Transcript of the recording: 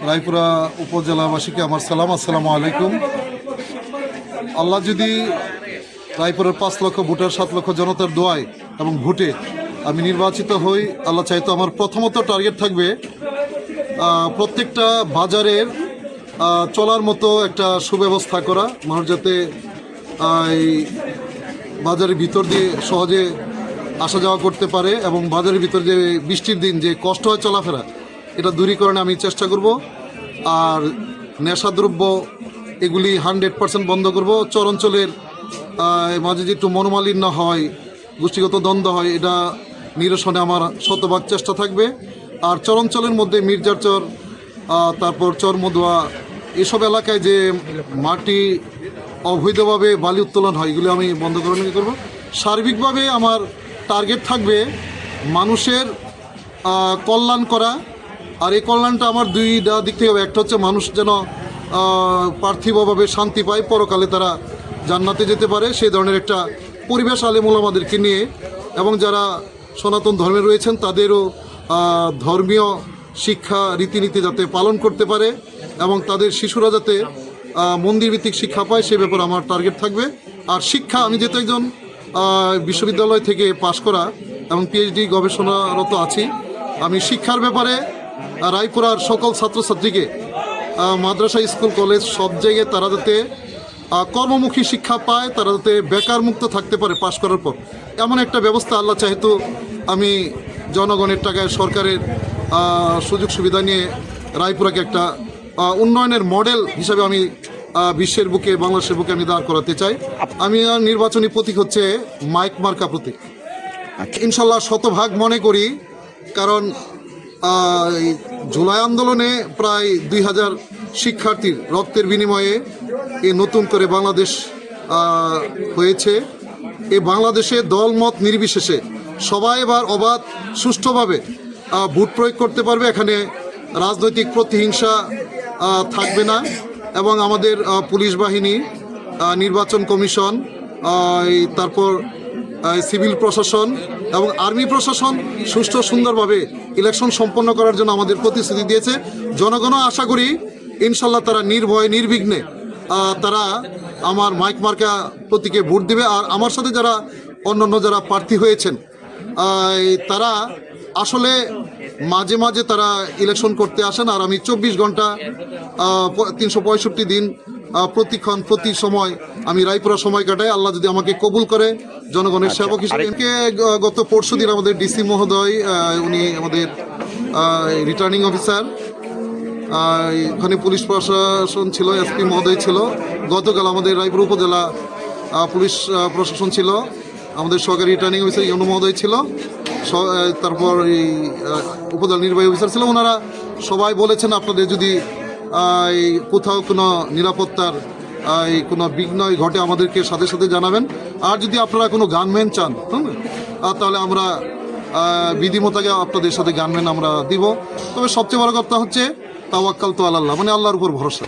রায়পুরা উপজেলাবাসীকে আমার সালাম, আসসালামু আলাইকুম। আল্লাহ যদি রায়পুরের 5 লক্ষ ভোটার 7 লক্ষ জনতার দোয়ায় এবং ভোটে আমি নির্বাচিত হই, আল্লাহ চাইতো আমার প্রথমত টার্গেট থাকবে প্রত্যেকটা বাজারের চলার মতো একটা সুব্যবস্থা করা, মানুষ যাতে এই বাজারের ভিতর দিয়ে সহজে আসা যাওয়া করতে পারে এবং বাজারের ভিতর যে বৃষ্টির দিন যে কষ্ট হয় চলাফেরা, এটা দূরীকরণে আমি চেষ্টা করব। আর নেশাদ্রব্য এগুলি 100% বন্ধ করব। চর অঞ্চলের মাঝে যে একটু মনোমালিন্য হয়, গোষ্ঠীগত দ্বন্দ্ব হয়, এটা নিরসনে আমার শতভাগ চেষ্টা থাকবে। আর চর অঞ্চলের মধ্যে মির্জার চর, তারপর চর মদুয়া, এসব এলাকায় যে মাটি অবৈধভাবে বালি উত্তোলন হয়, এগুলি আমি বন্ধ করব। সার্বিকভাবে আমার টার্গেট থাকবে মানুষের কল্যাণ করা। আর এই কল্যাণটা আমার দুইটা দিক থেকে হবে। একটা হচ্ছে মানুষ যেন পার্থিবভাবে শান্তি পায়, পরকালে তারা জান্নাতে যেতে পারে, সেই ধরনের একটা পরিবেশ আলেম ওলামাদেরকে নিয়ে, এবং যারা সনাতন ধর্মে রয়েছেন তাদেরও ধর্মীয় শিক্ষা রীতিনীতি যাতে পালন করতে পারে এবং তাদের শিশুরা যাতে মন্দিরভিত্তিক শিক্ষা পায়, সে ব্যাপারে আমার টার্গেট থাকবে। আর শিক্ষা, আমি যেহেতু একজন বিশ্ববিদ্যালয় থেকে পাশ করা এবং পিএইচডি গবেষণারত আছি, আমি শিক্ষার ব্যাপারে রায়পুরার সকল ছাত্রছাত্রীকে মাদ্রাসা, স্কুল, কলেজ সব জায়গায় তারা যাতে কর্মমুখী শিক্ষা পায়, তারা যাতে বেকার মুক্ত থাকতে পারে পাশ করার পর, এমন একটা ব্যবস্থা আল্লাহ চাইতো আমি জনগণের টাকায় সরকারের সুযোগ সুবিধা নিয়ে রায়পুরাকে একটা উন্নয়নের মডেল হিসাবে আমি বিশ্বের বুকে, বাংলাদেশের বুকে আমি দাঁড় করাতে চাই। আমি নির্বাচনী প্রতীক হচ্ছে মাইক মার্কা প্রতীক। ইনশাল্লাহ শতভাগ মনে করি, কারণ জুলাই আন্দোলনে প্রায় 2000 শিক্ষার্থীর রক্তের বিনিময়ে এই নতুন করে বাংলাদেশ হয়েছে। এই বাংলাদেশে দলমত নির্বিশেষে সবাই এবার অবাধ সুষ্ঠুভাবে ভোট প্রয়োগ করতে পারবে। এখানে রাজনৈতিক প্রতিহিংসা থাকবে না এবং আমাদের পুলিশ বাহিনী, নির্বাচন কমিশন, তারপর সিভিল প্রশাসন এবং আর্মি প্রশাসন সুষ্ঠু সুন্দরভাবে ইলেকশন সম্পন্ন করার জন্য আমাদের প্রতিশ্রুতি দিয়েছে। জনগণও আশা করি ইনশাল্লাহ তারা নির্ভয়ে নির্বিঘ্নে তারা আমার মাইক মার্কা প্রতীকে ভোট দিবে। আর আমার সাথে যারা অন্যান্য যারা প্রার্থী হয়েছেন, তারা আসলে মাঝে মাঝে তারা ইলেকশন করতে আসেন। আর আমি 24 ঘন্টা 365 দিন প্রতিক্ষণ প্রতি সময় আমি রায়পুরা সময় কাটাই। আল্লাহ যদি আমাকে কবুল করে জনগণের সেবক হিসেবে। গত পরশুদিন আমাদের ডিসি মহোদয়, উনি আমাদের রিটার্নিং অফিসার, এখানে পুলিশ প্রশাসন ছিল, এসপি মহোদয় ছিল। গতকাল আমাদের রায়পুর উপজেলা পুলিশ প্রশাসন ছিল, আমাদের সহকারী রিটার্নিং অফিসার ইউনো মহোদয় ছিল, তারপর এই উপজেলা নির্বাহী অফিসার ছিল। ওনারা সবাই বলেছেন আপনাদের যদি কোথাও কোনো নিরাপত্তার কোনো বিঘ্ন ঘটে আমাদেরকে সাথে সাথে জানাবেন। আর যদি আপনারা কোনো গানম্যান চান, তাহলে আমরা বিধিমতাকে আপনাদের সাথে গানম্যান আমরা দিব। তবে সবচেয়ে বড় কথা হচ্ছে তাওয়াক্কাল তো আল্লাহ, মানে আল্লাহর উপর ভরসা।